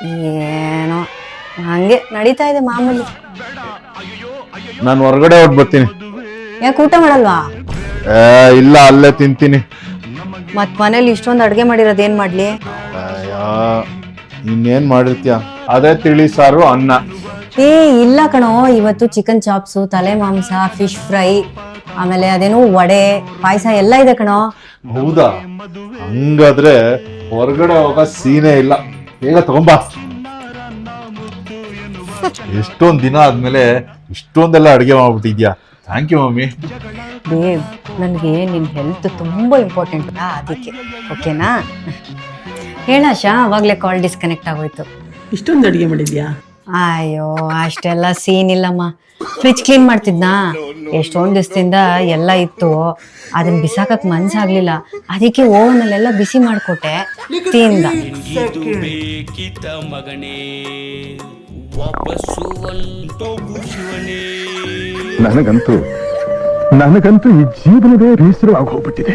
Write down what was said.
ಏನೋ ಹಂಗೆ ನಡೀತಾ ಇದೆ ಮಾಮೂಲಿ. ನಾನು ಹೊರಗಡೆ ಹೋಗಿ ಬರ್ತೀನಿ. ಯಾಕೆ ಊಟ ಮಾಡಲ್ವಾ? ಇಲ್ಲ, ಅಲ್ಲೇ ತಿಂತೀನಿ. ಮತ್ ಮನೇಲಿ ಇಷ್ಟೊಂದು ಅಡ್ಗೆ ಮಾಡಿರೋದು ಏನ್ ಮಾಡ್ಲಿ? ಇನ್ನೇನ್ ಮಾಡಿರ್ತೀಯ? ಅದೇ ತಿಳಿ ಸಾರು, ಅನ್ನ. ಇಲ್ಲ ಕಣೋ, ಇವತ್ತು ಚಿಕನ್ ಚಾಪ್ಸು, ತಲೆ ಮಾಂಸ, ಫಿಶ್ ಫ್ರೈ, ಆಮೇಲೆ ಅದೇನೋ ವಡೆ, ಪಾಯಸ ಎಲ್ಲ ಇದೆ ಕಣೋ. ಹೌದಾ? ಹಂಗಾದ್ರೆ ಹೊರಗಡೆ ಹೋಗೋ ಸೀನೇ ಇಲ್ಲ. ಬೇಗ ತಗೊಂಬಾ. ಎಷ್ಟೊಂದ್ ದಿನ ಆದ್ಮೇಲೆ ಇಷ್ಟೊಂದೆಲ್ಲ ಅಡ್ಗೆ ಮಾಡ್ಬಿಟ್ಟಿದ್ಯಾ. Thank you mummy. ಬೇಬ್, ನನಗೆ ನಿನ್ನ ಹೆಲ್ತ್ ತುಂಬ ಇಂಪಾರ್ಟೆಂಟ್, ಅದಕ್ಕೆ. ಓಕೆನಾ? ಹೇಳಾಶಾ, ಅವಾಗಲೇ ಕಾಲ್ ಡಿಸ್ಕನೆಕ್ಟ್ ಆಗೋಯ್ತು. ಇಷ್ಟೊಂದು ಅಡುಗೆ ಮಾಡಿದ್ಯಾ? ಅಯ್ಯೋ, ಅಷ್ಟೆಲ್ಲ ಸೀನ್ ಇಲ್ಲಮ್ಮ. ಫ್ರಿಜ್ ಕ್ಲೀನ್ ಮಾಡ್ತಿದ್ನಾ, ಎಷ್ಟೊಂದು ದಿವಸದಿಂದ ಎಲ್ಲ ಇತ್ತು, ಅದನ್ನ ಬಿಸಾಕಕ್ ಮನ್ಸಾಗ್ಲಿಲ್ಲ. ಅದಕ್ಕೆ ಓವನಲ್ಲೆಲ್ಲ ಬಿಸಿ ಮಾಡಿಕೊಟ್ಟೆ, ತಿಂದ. ನನಗಂತೂ ಈ ಜೀವನವೇ ಬೇಸರವಾಗಿ ಹೋಗ್ಬಿಟ್ಟಿದೆ.